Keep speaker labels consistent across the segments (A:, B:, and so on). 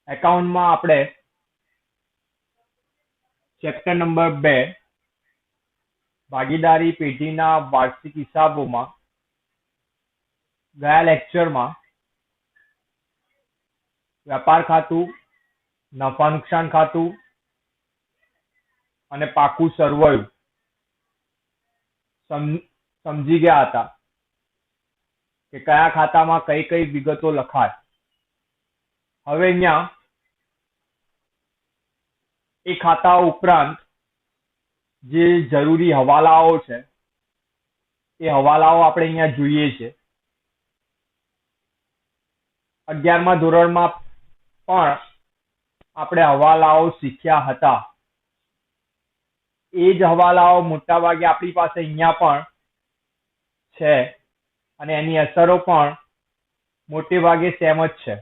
A: એકાઉન્ટમાં આપણે chapter number 2 ભાગીદારી પેઢીના વાર્ષિક હિસાબોમાં ગયા લેક્ચરમાં વેપાર ખાતું, નફા નુકસાન ખાતું અને પાકું સરવૈયું સમજી ગયા હતા કે કયા ખાતામાં કઈ કઈ વિગતો લખાય. હવે અહીંયા એ ખાતા ઉપરાંત જે જરૂરી હવાલાઓ છે એ હવાલાઓ આપણે અહીંયા જોઈએ છે. 11મા ધોરણમાં પણ આપણે હવાલાઓ શીખ્યા હતા. એ જ હવાલાઓ મોટાભાગે આપણી પાસે અહીંયા પણ છે અને એની અસરો પણ મોટે ભાગે સેમ જ છે.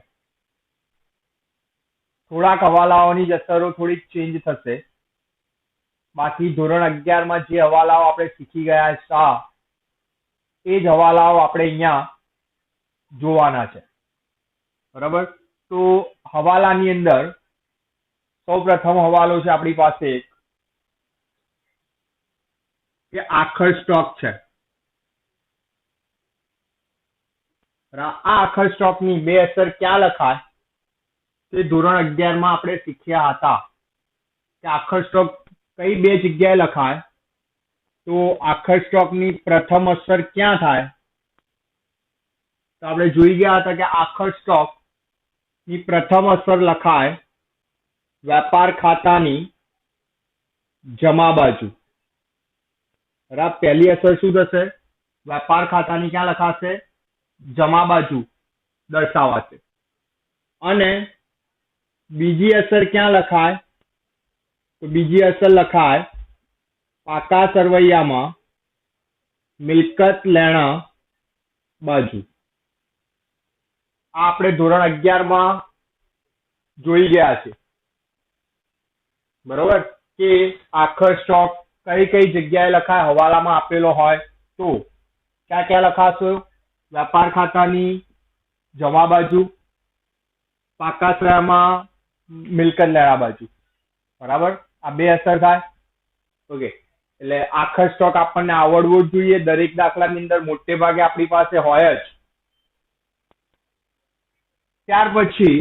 A: થોડાક હવાલાઓની જ અસરો થોડીક ચેન્જ થશે. બાકી ધોરણ 11માં જે હવાલાઓ આપણે શીખી ગયા હતા એ જ હવાલાઓ આપણે અહીંયા જોવાના છે. બરાબર. તો હવાલાની અંદર સૌ પ્રથમ હવાલો છે આપણી પાસે કે આખર સ્ટોક છે. આ આખર સ્ટોકની બે અસર ક્યાં લખાય તે ધોરણ 11માં આપણે શીખ્યા હતા કે આખર સ્ટોક કઈ બે જગ્યાએ લખાય. તો આખર સ્ટોકની પ્રથમ અસર ક્યાં થાય તો આપણે જોઈ ગયા હતા કે આખર સ્ટોક ની પ્રથમ અસર લખાય વેપાર ખાતાની જમા બાજુ. બરાબર. પહેલી અસર શું થશે? વેપાર ખાતાની ક્યાં લખાશે? જમા બાજુ દર્શાવાશે. અને બીજી અસર ક્યાં લખાય? તો બીજી અસર લખાય પાકા સરવૈયામાં મિલકત લેણા બાજુ. આ આપણે ધોરણ 11માં જોઈ ગયા છે. બરોબર. કે આખર સ્ટોક કઈ કઈ જગ્યાએ લખાય હવાલામાં આપેલો હોય તો ક્યાં ક્યાં લખાશો? વેપાર ખાતાની જમા બાજુ, પાકા સરવૈયામાં મિલકત લેણા બાજુ. બરાબર. આ બે અસર થાય. ઓકે. એટલે આખર સ્ટોક આપણને આવડવો જ જોઈએ. દરેક દાખલાની અંદર મોટે ભાગે આપણી પાસે હોય જ. ત્યાર પછી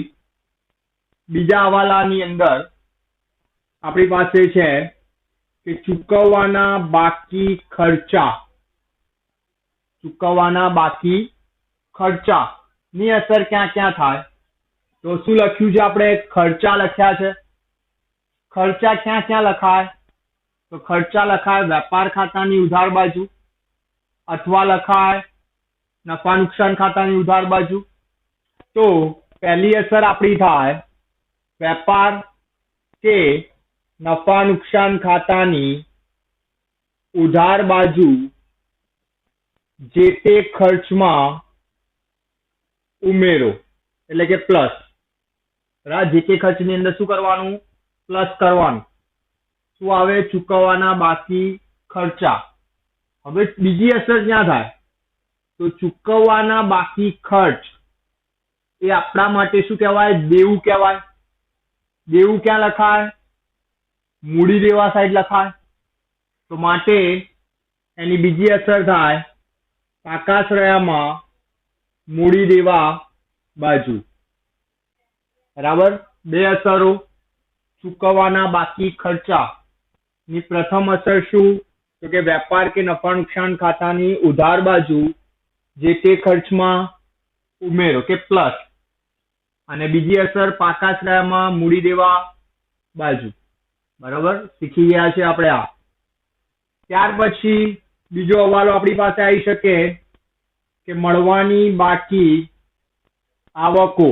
A: બીજા હવાલાની અંદર આપણી પાસે છે કે ચૂકવવાના બાકી ખર્ચા. ચૂકવવાના બાકી ખર્ચા ની અસર ક્યાં ક્યાં થાય? તો શું લખ્યું છે આપણે? ખર્ચા લખ્યા છે. ખર્ચા ક્યાં ક્યાં લખાય? તો ખર્ચા લખાય વેપાર ખાતાની ઉધાર બાજુ અથવા લખાય નફા નુકસાન ખાતાની ઉધાર બાજુ. તો પહેલી અસર આપણી થાય વેપાર કે નફા નુકસાન ખાતાની ઉધાર બાજુ જે તે ખર્ચમાં ઉમેરો એટલે કે પ્લસ. જે તે ખર્ચની અંદર શું કરવાનું? પ્લસ કરવાનું. શું આવે? ચૂકવવાના બાકી ખર્ચા. હવે બીજી અસર ક્યાં થાય? તો ચૂકવવાના બાકી ખર્ચ એ આપણા માટે શું કહેવાય? દેવું કહેવાય. દેવું ક્યાં લખાય? મૂડી દેવા સાઈડ લખાય. તો માટે એની બીજી અસર થાય પાકા સરવૈયામાં મૂડી દેવા બાજુ. બરાબર. બે અસરો. ચૂકવવાના બાકી ખર્ચા ની પ્રથમ અસર શું? તો કે વેપાર કે નફા નુકસાન ખાતાની ઉધાર બાજુ જે તે ખર્ચમાં ઉમેરો કે પ્લસ. અને બીજી અસર પાકા સરવૈયામાં મૂડી દેવા બાજુ. બરાબર. શીખી ગયા છે આપણે આ. ત્યાર પછી બીજો હવાલો આપણી પાસે આવી શકે કે મળવાની બાકી આવકો.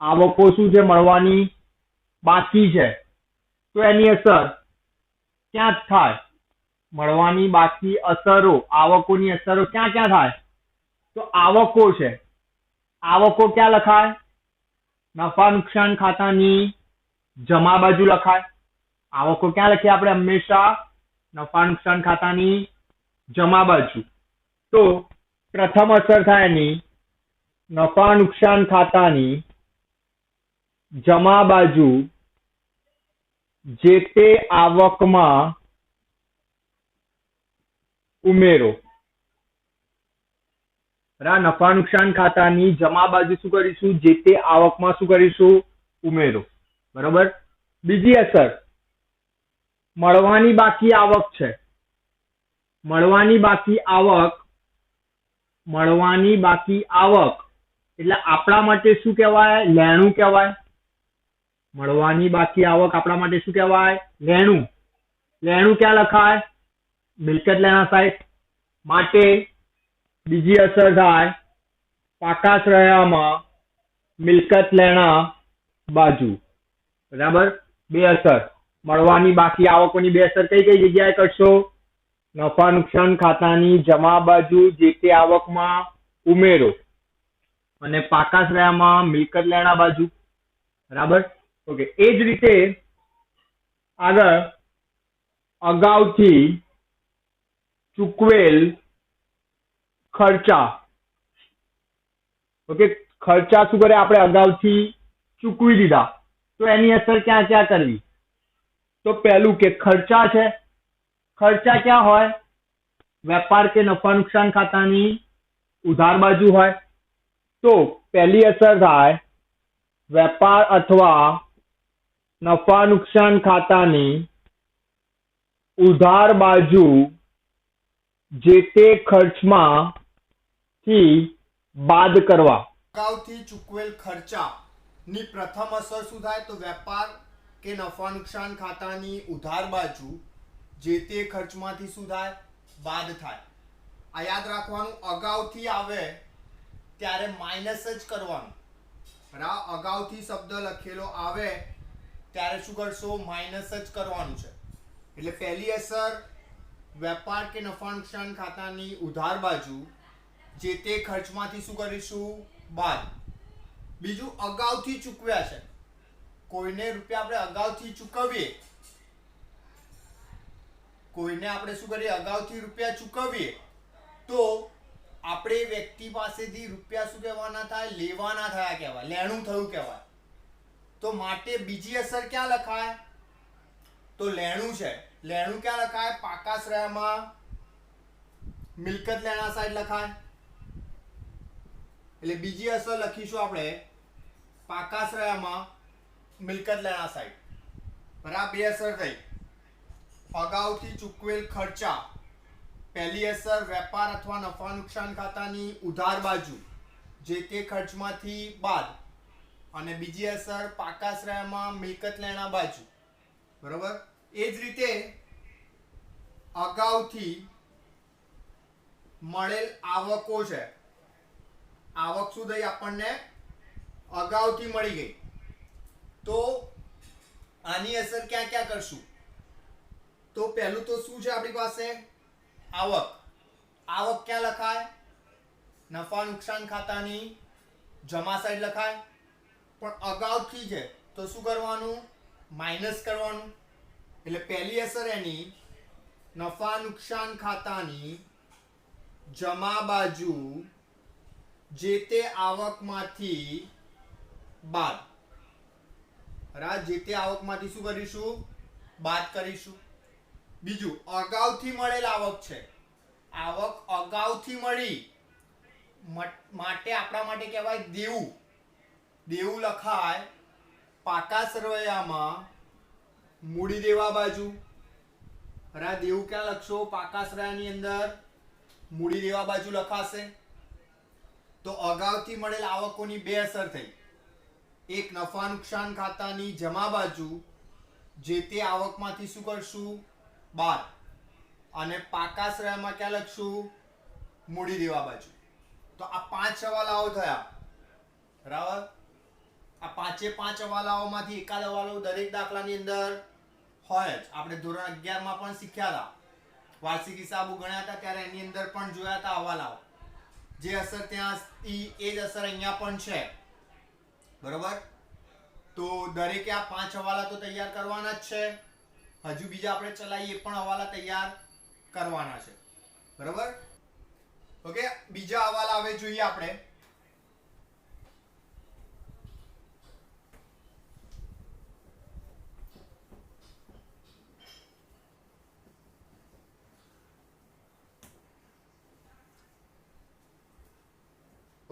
A: આવકો શું છે? મળવાની બાકી છે. તો એની અસર ક્યાં થાય? મળવાની બાકી અસરો, આવકોની અસરો ક્યાં ક્યાં થાય? તો આવકો છે. આવકો ક્યાં લખાય? નફા નુકસાન ખાતાની જમા બાજુ લખાય. આવકો ક્યાં લખીએ આપણે? હંમેશા નફા નુકસાન ખાતાની જમા બાજુ. તો પ્રથમ અસર થાય એની નફા નુકસાન ખાતાની જમા બાજુ જે તે આવકમાં ઉમેરો. નફા નુકસાન ખાતાની જમા બાજુ શું કરીશું? જે તે આવકમાં શું કરીશું? ઉમેરો. બરોબર. બીજી અસર, મળવાની બાકી આવક છે. મળવાની બાકી આવક એટલે આપણા માટે શું કહેવાય? લેણું કહેવાય. મળવાની બાકી આવક આપણા માટે શું કહેવાય? લેણું. લેણું ક્યાં લખાય? મિલકત લેણા સાઈડ. માટે બીજી અસર થાય પાકા શ્રેયામાં મિલકત લેણા બાજુ. બરાબર. બે અસર, મળવાની બાકી આવકોની બે અસર કઈ કઈ જગ્યાએ કરશો? નફા નુકસાન ખાતાની જમા બાજુ જે તે આવકમાં ઉમેરો અને પાકા શ્રેયામાં મિલકત લેણા બાજુ. બરાબર. ઓકે. એ જ રીતે આગળ અગાઉથી ચૂકવેલ ખર્ચા. ઓકે. ખર્ચા શું કરે? આપણે અગાઉથી ચૂકવી દીધા, તો એની અસર ક્યાં ક્યાં કરવી? તો પહેલું કે ખર્ચા છે. ખર્ચા ક્યાં હોય? વેપાર કે નફા નુકસાન ખાતાની ઉધાર બાજુ હોય. તો પહેલી અસર થાય વેપાર અથવા નફા નુકસાન ખાતાની ઉધાર બાજુ જે તે ખર્ચમાંથી બાદ કરવા.
B: અગાઉથી ચૂકવેલ ખર્ચાની પ્રથમ અસર શું થાય? તો વેપાર કે નફા નુકસાન ખાતાની ઉધાર બાજુ જે તે ખર્ચમાંથી શું થાય? બાદ થાય. આ યાદ રાખવાનું, અગાઉથી આવે ત્યારે માઇનસ જ કરવાનું. બરાબર. અગાઉથી શબ્દ લખેલો આવે ત્યારે શું કરશો? માઇનસ જ કરવાનું છે. એટલે પહેલી અસર વેપાર કે નફા નુકસાન ખાતાની ઉધાર બાજુ જે તે ખર્ચમાંથી શું કરીશું? બાદ. બીજું, અગાઉથી ચૂકવ્યા છે. કોઈને રૂપિયા આપણે અગાઉથી ચૂકવીએ, કોઈને આપણે શું કરીએ? અગાઉથી રૂપિયા ચૂકવીએ તો આપણે વ્યક્તિ પાસેથી રૂપિયા શું કહેવાના થાય? લેવાના થયા કહેવાય, લેણું થયું કહેવાય. તો માટે બીજી અસર ક્યાં લખાય? તો લેણું છે. લેણું ક્યાં લખાય? પાકા શ્રેયામાં મિલકત લેણા સાઈડ લખાય. એટલે બીજી અસર લખીશું આપણે પાકા શ્રેયામાં મિલકત લેણા સાઈડ. બરાબર. બે અસર થઈ. અગાઉથી ચૂકવેલ ખર્ચા, પહેલી અસર વેપાર અથવા નફા નુકસાન ખાતાની ઉધાર બાજુ જે તે ખર્ચમાંથી બાદ, અને બીજી અસર પાકા શ્રેયામાં મિલકત લેણા બાજુ. બરોબર. એ જ રીતે અગાઉથી મળેલ આવકો છે. આવક શું થઈ? આપણને અગાઉથી મળી ગઈ. તો આની અસર ક્યાં ક્યાં કરશું? તો પહેલું તો શું છે આપણી પાસે? આવક. આવક ક્યાં લખાય? નફા નુકસાન ખાતાની જમા સાઈડ લખાય. પણ અગાઉથી છે તો શું કરવાનું? માઇનસ કરવાનું. એટલે પહેલી અસર એની નફા નુકસાન ખાતાની જમા બાજુ જે તે આવકમાંથી બાદ. બરાબર. જે તે આવકમાંથી શું કરીશું? બાદ કરીશું. બીજું, અગાઉથી મળેલ આવક છે. આવક અગાઉથી મળી માટે આપણા માટે કહેવાય દેવું. દેવું લખાય પાકા સરવૈયામાં મૂડી દેવા બાજુ. બરાબર. દેવું ક્યાં લખશો? પાકા શ્રેયાની અંદર મૂડી દેવા બાજુ લખાશે. તો અગાઉથી મળેલ આવકોની બે અસર થઈ. એક, નફા નુકસાન ખાતાની જમા બાજુ જે તે આવકમાંથી શું કરશું? બાદ. અને પાકા શ્રેયામાં ક્યાં લખશું? મૂડી દેવા બાજુ. તો આ 5 હવાલાઓ થયા. બરાબર. આ પાંચે પાંચ હવાલાઓમાંથી એકાદ હવાલો દરેક દાખલાની અંદર હોય જ. આપણે ધોરણ 11 માં પણ શીખ્યા હતા. વાર્ષિક હિસાબો ગણ્યા હતા ત્યારે એની અંદર પણ જોયા હતા હવાલાઓ. જે અસર ત્યાં એ જ અસર અહીંયા પણ છે. બરોબર. તો દરેકે આ 5 હવાલા તો તૈયાર કરવાના જ છે. હજુ બીજા આપણે ચલાવીએ પણ હવાલા તૈયાર કરવાના છે. બરોબર. ઓકે. બીજા હવાલા હવે જોઈએ આપણે.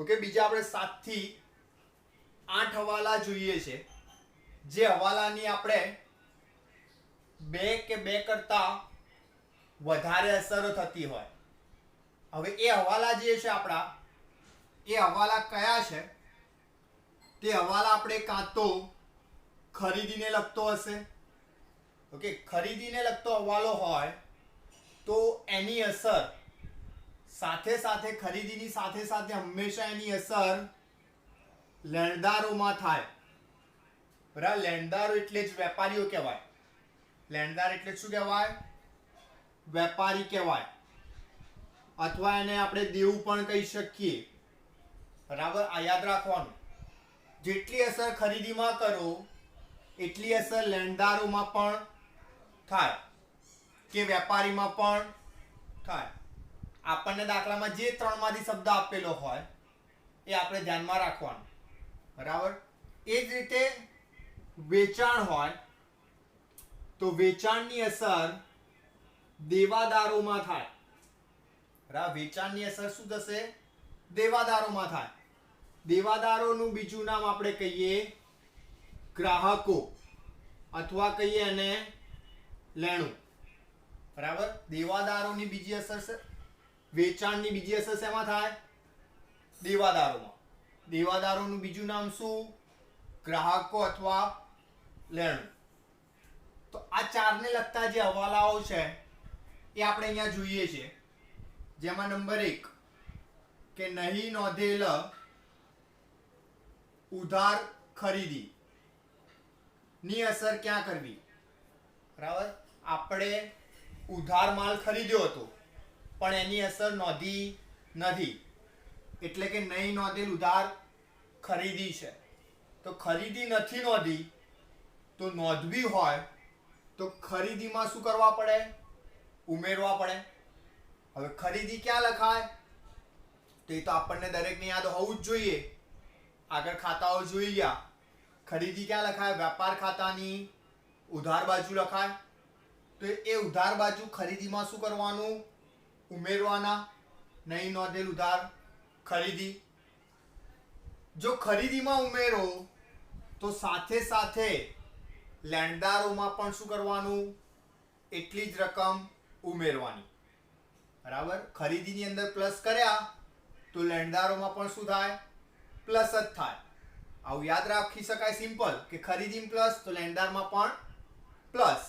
B: ઓકે, બીજા આપણે 7 થી 8 હવાલા જોઈએ છે, જે હવાલાની આપણે 2 કે 2 કરતા વધારે અસરો થતી હોય. હવે એ હવાલા જે છે આપણા, એ હવાલા કયા છે? તે હવાલા આપણે કાં તો ખરીદીને લગતો હશે. ઓકે, ખરીદીને લગતો હવાલો હોય તો એની અસર સાથે સાથે, ખરીદીની સાથે સાથે હંમેશા એની અસર લેણદારોમાં થાય. બરાબર, લેણદારો એટલે જ વેપારીઓ કહેવાય. લેણદાર એટલે શું કહેવાય? વેપારી કહેવાય, અથવા એને આપણે દેવું પણ કહી શકીએ. બરાબર, આ યાદ રાખવાનું. જેટલી અસર ખરીદીમાં કરો એટલી અસર લેણદારોમાં પણ થાય કે વેપારીમાં પણ થાય. આપણને દાખલામાં જે 3 માંથી શબ્દ આપેલો હોય એ આપણે ધ્યાનમાં રાખવાનું. બરાબર, એ જ રીતે વેચાણ હોય તો વેચાણની અસર દેવાદારોમાં થાય. બરાબર, વેચાણની અસર શું થશે? દેવાદારોમાં થાય. દેવાદારોનું બીજું નામ આપણે કહીએ ગ્રાહકો, અથવા કહીએ એને લેણું. બરાબર, દેવાદારોની બીજી અસર છે, વેચાણની બીજી અસર શેમાં થાય? દેવાદારોમાં. દેવાદારોનું બીજું નામ શું? ગ્રાહકો અથવા લેણું. તો આ ચારને લગતા જે હવાલાઓ છે એ આપણે અહીંયા જોઈએ છે, જેમાં નંબર 1 કે નહીં નોંધેલ ઉધાર ખરીદી ની અસર ક્યાં કરવી? બરાબર, આપણે ઉધાર માલ ખરીદ્યો હતો પણ એની અસર નોંધી નથી, એટલે કે નહીં નોંધેલ ઉધાર ખરીદી છે. તો ખરીદી નથી નોંધી, તો નોંધવી હોય તો ખરીદીમાં શું કરવા પડે? ઉમેરવા પડે. હવે ખરીદી ક્યાં લખાય? તો એ તો આપણને દરેકને યાદ હોવું જ જોઈએ. આગળ ખાતાઓ જોઈ ગયા. ખરીદી ક્યાં લખાય? વેપાર ખાતાની ઉધાર બાજુ લખાય. તો એ ઉધાર બાજુ ખરીદીમાં શું કરવાનું? ઉમેરવાના. નહીં નોંધેલ ઉધાર ખરીદી. જો ખરીદીમાં ઉમેરો તો સાથે સાથે લેણદારોમાં પણ શું કરવાનું? એટલી જ રકમ ઉમેરવાની. બરાબર, ખરીદીની અંદર પ્લસ કર્યા તો લેણદારોમાં પણ શું થાય? પ્લસ જ થાય. આવું યાદ રાખી શકાય સિમ્પલ, કે ખરીદી પ્લસ તો લેણદારમાં પણ પ્લસ.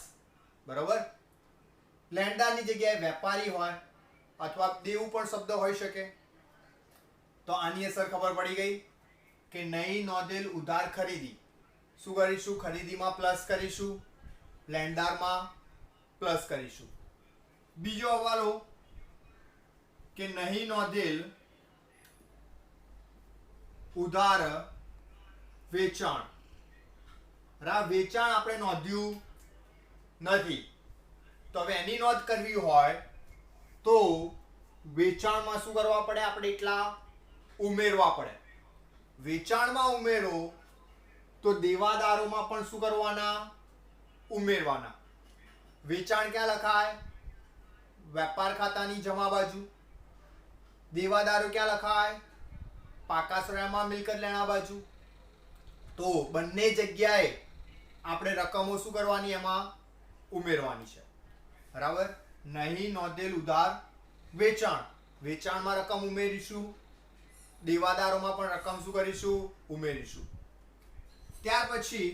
B: બરોબર, લેણદારની જગ્યાએ વેપારી હોય અથવા દેવું પણ શબ્દ હોઈ શકે. તો આની અસર ખબર પડી ગઈ કે નહીં નોંધેલ ઉધાર ખરીદી. શું કરીશું? ખરીદીમાં પ્લસ કરીશું, લેણદારમાં પ્લસ કરીશું. બીજો હવાલો કે નહીં નોંધેલ ઉધાર વેચાણ. વેચાણ આપણે નોંધ્યું નથી, તો હવે એની નોંધ કરવી હોય તો વેચાણમાં શું કરવા પડે? આપણે એટલા ઉમેરવા પડે. વેચાણમાં ઉમેરો તો દેવાદારોમાં પણ શું કરવાના? ઉમેરવાના. વેચાણ ક્યાં લખાય? વેપાર ખાતાની જમા બાજુ. દેવાદારો ક્યાં લખાય? પાકા શ્રેણીમાં મિલકત લેણા બાજુ. તો બંને જગ્યાએ આપણે રકમો શું કરવાની? એમાં ઉમેરવાની છે. બરાબર, નહીં નોંધેલ ઉધાર વેચાણ. વેચાણમાં રકમ ઉમેરીશું, દેવાદારોમાં પણ રકમ શું કરીશું? ઉમેરીશું. ત્યાર પછી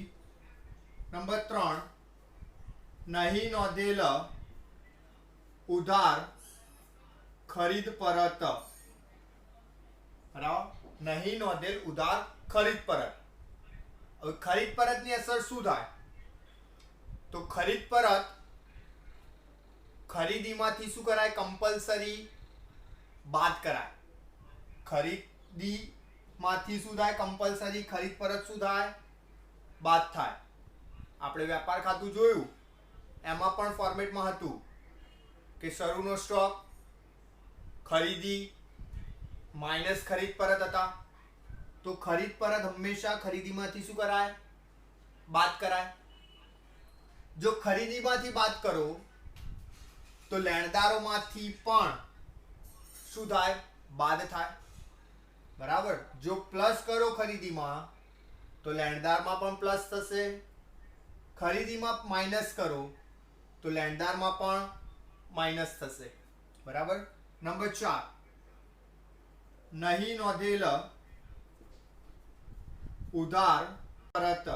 B: નંબર 3, નહીં નોંધેલ ઉધાર ખરીદ પરત. બરાબર, નહીં નોંધેલ ઉધાર ખરીદ પરત. હવે ખરીદ પરતની અસર શું થાય? તો ખરીદ પરત ખરીદીમાંથી શું કરાય? કમ્પલસરી બાદ કરાય. ખરીદીમાંથી શું થાય? કમ્પલસરી. ખરીદ પરત શું થાય? બાદ થાય. આપણે વેપાર ખાતું જોયું, એમાં પણ ફોર્મેટમાં હતું કે શરૂનો સ્ટોક, ખરીદી માઇનસ ખરીદ પરત હતા. તો ખરીદ પરત હંમેશા ખરીદીમાંથી શું કરાય? બાદ કરાય. જો ખરીદીમાંથી બાદ કરો તો લેણદારોમાંથી પણ શું થાય? બાદ થાય. બરાબર. જો પ્લસ કરો ખરીદીમાં તો લેણદારમાં પણ પ્લસ થશે, ખરીદીમાં માઇનસ કરો તો લેણદારમાં પણ માઇનસ થશે. બરાબર. નંબર 4, નહીં નોંધેલ ઉધાર પરત.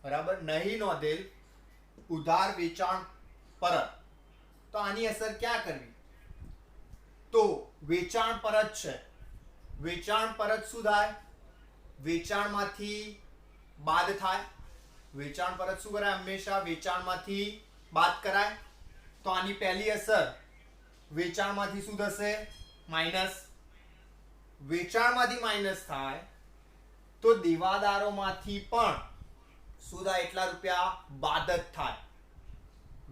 B: બરાબર. નહીં નોંધેલ ઉધાર વેચાણ પરત. તો આની અસર ક્યાં કરવી? તો વેચાણ પરત છે. વેચાણ પરત શું થાય? વેચાણમાંથી બાદ થાય. વેચાણ પરત શું કરાય? હંમેશા વેચાણમાંથી બાદ કરાય. તો આની પહેલી અસર વેચાણમાંથી શું થશે? માઇનસ. વેચાણમાંથી માઇનસ થાય તો દેવાદારોમાંથી પણ શું થાય? એટલા રૂપિયા બાદ જ થાય.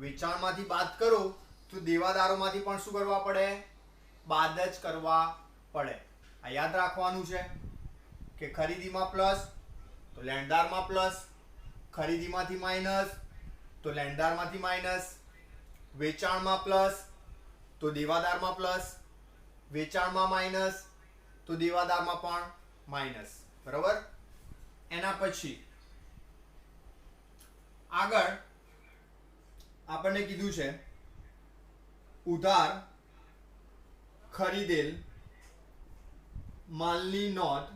B: વેચાણમાંથી બાદ કરો તો દેવાદારોમાંથી પણ શું કરવા પડે? બાદ જ કરવા પડે. આ યાદ રાખવાનું છે કે ખરીદીમાં પ્લસ તો લેણદારમાં પ્લસ, ખરીદીમાંથી માઇનસ તો લેણદારમાંથી માઇનસ, વેચાણમાં પ્લસ તો દેવાદારમાં પ્લસ, વેચાણમાં માઇનસ તો દેવાદારમાં પણ માઇનસ. બરાબર. એના પછી આગળ આપણને કીધું છે ઉધાર ખરીદેલ માલની નોંધ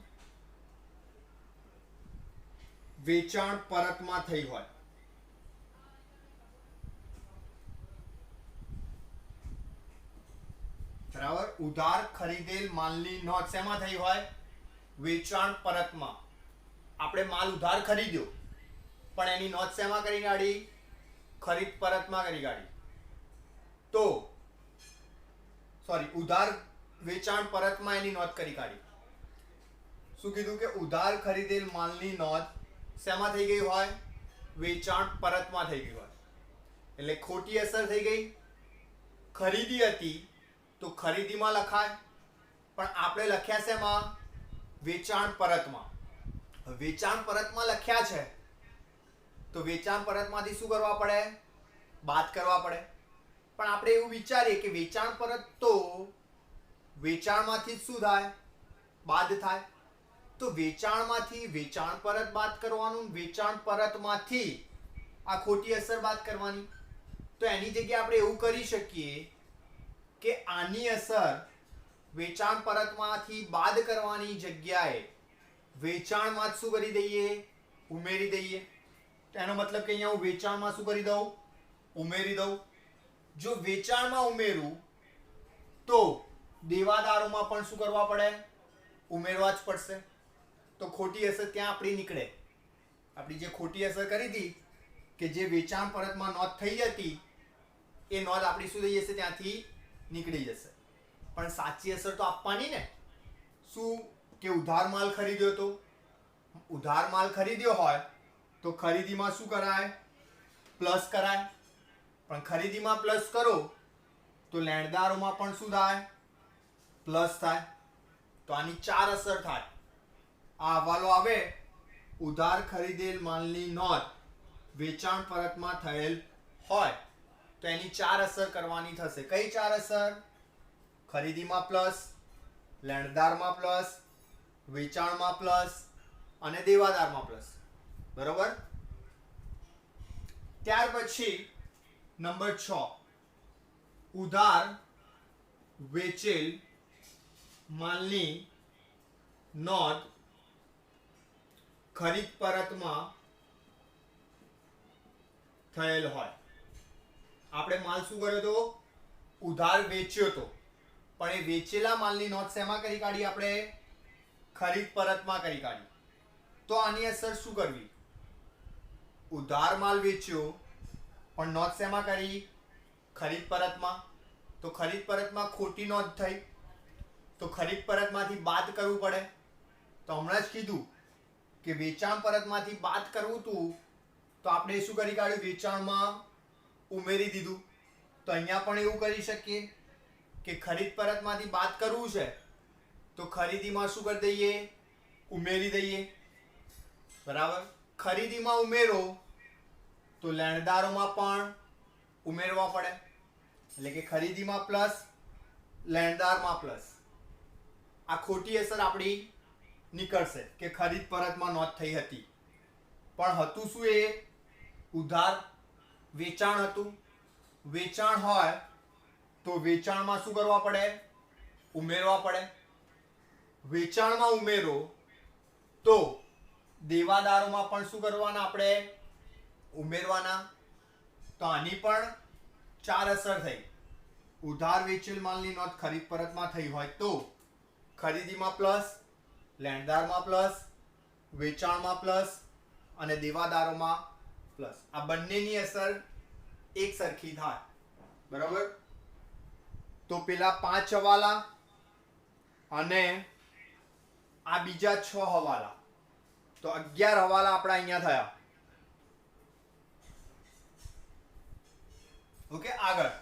B: વેચાણ પરતમાં થઈ હોય. બરાબર. ઉધાર ખરીદેલ માલની નોંધ શેમાં થઈ હોય? વેચાણ પરતમાં. આપણે માલ ઉધાર ખરીદ્યો પણ એની નોંધ શેમાં કરી કાઢી? ખરીદ પરતમાં કરી કાઢી. તો સોરી, ઉધાર વેચાણ પરતમાં એની નોંધ કરી કાઢી. શું કીધું? કે ઉધાર ખરીદેલ માલની નોંધ શેમાં થઈ ગઈ હોય? વેચાણ પરતમાં થઈ ગઈ હોય. એટલે ખોટી અસર થઈ ગઈ. ખરીદી હતી તો ખરીદીમાં લખાય, પણ આપણે લખ્યા શેમાં? વેચાણ પરતમાં. વેચાણ પરતમાં લખ્યા છે તો વેચાણ પરતમાંથી શું કરવા પડે? બાદ કરવા પડે. પણ આપણે એવું વિચારીએ કે વેચાણ પરત તો વેચાણમાંથી જ શું થાય? બાદ થાય. તો વેચાણમાંથી વેચાણ પરત બાદ કરવાનું, વેચાણ પરતમાંથી આ ખોટી અસર બાદ કરવાની. તો એની જગ્યાએ આપણે એવું કરી શકીએ કે આની અસર વેચાણ પરતમાંથી બાદ કરવાની જગ્યાએ વેચાણમાં જ શું કરી દઈએ? ઉમેરી દઈએ. તો એનો મતલબ કે અહીંયા હું વેચાણમાં શું કરી દઉં? ઉમેરી દઉં. જો વેચાણમાં ઉમેરું તો દેવાદારોમાં પણ શું કરવા પડે? ઉમેરવા જ પડશે. તો ખોટી અસર ત્યાં આપણી નીકળે. આપણી જે ખોટી અસર કરી હતી કે જે વેચાણ પરતમાં નોંધ થઈ હતી એ નોંધ આપણી શું થઈ જશે? ત્યાંથી નીકળી જશે. પણ સાચી અસર તો આપવાની ને. શું? કે ઉધાર માલ ખરીદ્યો તો ઉધાર માલ ખરીદ્યો હોય તો ખરીદીમાં શું કરાય? પ્લસ કરાય. પણ ખરીદીમાં પ્લસ કરો તો લેણદારોમાં પણ શું થાય? પ્લસ થાય. તો આની 4 અસર થાય. આ હવાલો આવે ઉધાર ખરીદેલ માલની નોંધ વેચાણ પરતમાં થયેલ હોય તો એની 4 અસર કરવાની થશે. કઈ 4 અસર? ખરીદીમાં પ્લસ, લેણદારમાં પ્લસ, વેચાણમાં પ્લસ અને દેવાદારમાં પ્લસ. બરોબર. ત્યાર પછી નંબર 6, ઉધાર વેચેલ માલની નોંધ ખરીદ પરતમાં થયેલ હોય. આપણે માલ શું કર્યો તો? ઉધાર વેચ્યો તો, પણ એ વેચેલા માલની નોંધ શેમાં કરી કાઢી? આપણે ખરીદ પરતમાં કરી કાઢી. તો આની અસર શું કરવી? ઉધાર માલ વેચ્યો પણ નોંધ શેમાં કરી? ખરીદ પરતમાં. તો ખરીદ પરતમાં ખોટી નોંધ થઈ તો ખરીદ પરતમાંથી બાદ કરવું પડે. તો હમણાં જ કીધું કે વેચાણ પરતમાંથી બાદ કરવું હતું તો આપણે શું કરી કાઢ્યું? વેચાણમાં ઉમેરી દીધું. તો અહીંયા પણ એવું કરી શકીએ કે ખરીદ પરતમાંથી બાદ કરવું છે તો ખરીદીમાં શું કરી દઈએ? ઉમેરી દઈએ. બરાબર. ખરીદીમાં ઉમેરો તો લેણદારોમાં પણ ઉમેરવા પડે. એટલે કે ખરીદીમાં પ્લસ, લેણદારમાં પ્લસ. આ ખોટી અસર આપણી નીકળશે કે ખરીદ પરતમાં નોંધ થઈ હતી. પણ હતું શું? એ ઉધાર વેચાણ હતું. વેચાણ હોય તો વેચાણમાં શું કરવા પડે? ઉમેરવા પડે. વેચાણમાં ઉમેરો તો દેવાદારોમાં પણ શું કરવાના આપણે? ઉમેરવાના. તો આની પણ 4 અસર થઈ. ઉધાર વેચેલ માલની નોંધ ખરીદ પરતમાં થઈ હોય તો ખરીદીમાં પ્લસ, લેણદારમાં પ્લસ, વેચાણમાં પ્લસ અને દેવાદારોમાં પ્લસ. આ બંનેની અસર એક સરખી થાય. બરાબર? તો પેલા 5 હવાલા અને આ બીજા 6 હવાલા, તો 11 હવાલા આપણા અહીંયા થયા. ઓકે, આગળ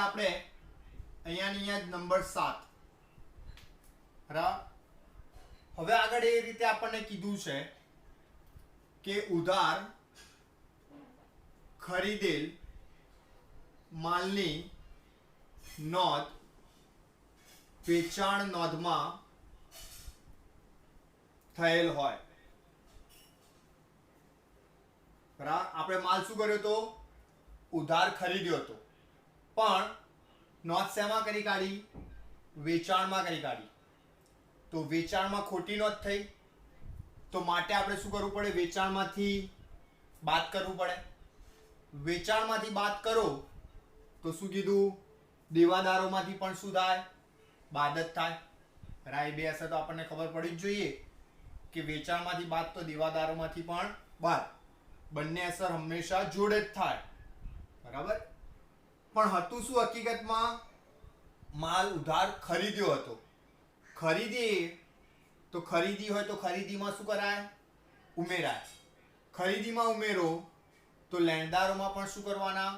B: આપણે અહીંયા જ નંબર 7. હવે આગળ એ રીતે આપણને કીધું છે કે ઉધાર ખરીદેલ માલની નોંધ વેચાણ નોંધમાં થયેલ હોય. આપણે માલ શું કર્યો હતો? ઉધાર ખરીદ્યો હતો, પણ નોંધ શેમાં કરી કાઢી? વેચાણમાં કરી કાઢી. તો વેચાણમાં ખોટી નોંધ થઈ, તો માટે આપણે શું કરવું પડે? વેચાણમાંથી બાદ કરવું પડે. વેચાણમાંથી બાદ કરો તો શું કીધું? દેવાદારોમાંથી પણ શું થાય? બાદ જ થાય. એ બે અસર તો આપણને ખબર પડી જ જોઈએ કે વેચાણમાંથી બાદ તો દેવાદારોમાંથી પણ બાદ. બંને અસર હંમેશા જોડે જ થાય. બરાબર? પણ હતું શું હકીકતમાં? માલ ઉધાર ખરીદ્યો હતો. ખરીદી તો ખરીદી હોય તો ખરીદીમાં શું કરાય? ઉમેરાય. ખરીદીમાં ઉમેરો તો લેણદારોમાં પણ શું કરવાના?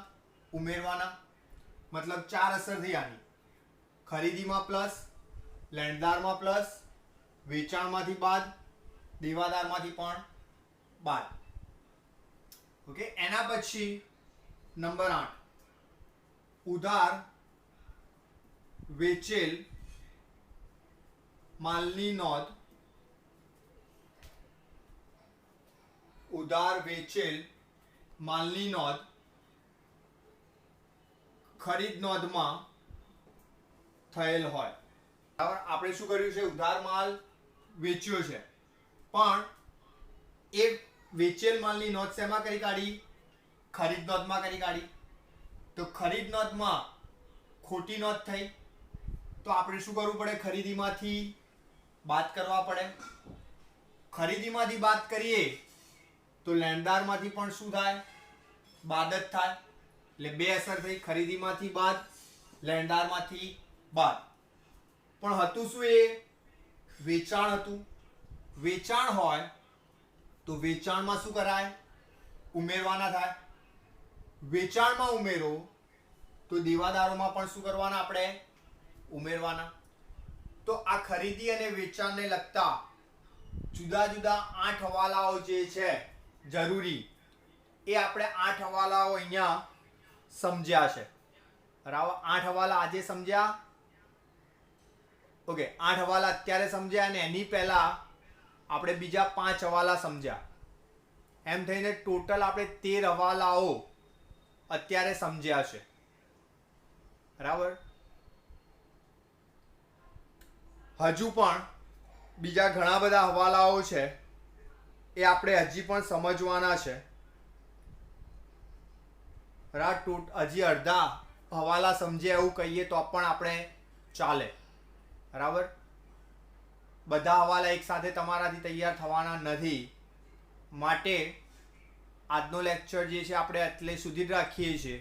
B: ઉમેરવાના. મતલબ 4 અસર થઈ આની. ખરીદીમાં પ્લસ, લેણદારમાં પ્લસ, વેચાણમાંથી બાદ, દેવાદારમાંથી પણ બાદ. ઓકે, એના પછી નંબર 8, ઉધાર વેચેલ માલની નોંધ ખરીદ નોંધમાં થયેલ હોય. આપણે શું કર્યું છે? ઉધાર માલ વેચ્યો છે, પણ એ વેચેલ માલની નોંધ શેમાં કરી કાઢી? ખરીદ નોંધમાં કરી કાઢી. તો ખરીદ નોંધમાં ખોટી નોંધ થઈ, તો આપણે શું કરવું પડે? ખરીદીમાંથી બાદ કરવા પડે. ખરીદીમાંથી બાદ કરીએ તો લેણદારમાંથી પણ શું થાય? બાદ જ થાય. એટલે બે અસર થઈ. ખરીદીમાંથી બાદ, લેણદારમાંથી બાદ. પણ હતું શું? એ વેચાણ હતું. વેચાણ હોય તો વેચાણમાં શું કરાય? ઉમેરવાના થાય. વેચાણમાં ઉમેરો તો દેવાદારોમાં પણ શું કરવાના? આપણે ઉમેરવાના. તો આ ખરીદી અને વેચાણને લગતા જુદા જુદા 8 હવાલાઓ જે છે જરૂરી, એ આપણે 8 હવાલાઓ અહીંયા સમજ્યા છે. બરાબર? 8 હવાલા આજે સમજ્યા. ઓકે, 8 હવાલા અત્યારે સમજ્યા અને એની પહેલા આપણે બીજા 5 હવાલા સમજ્યા. એમ થઈને ટોટલ આપણે 13 હવાલાઓ અત્યારે સમજ્યા છે. બરાબર? હજુ પણ બીજા ઘણા બધા હવાલાઓ છે, એ આપણે હજી પણ સમજવાના છે. હજી અડધા હવાલા સમજ્યા એવું કહીએ તો પણ આપણે ચાલે. બરાબર? બધા હવાલા એક સાથે તમારાથી તૈયાર થવાના નથી. માટે આજનો લેક્ચર જે છે આપણે એટલે સુધી જ રાખીએ છીએ.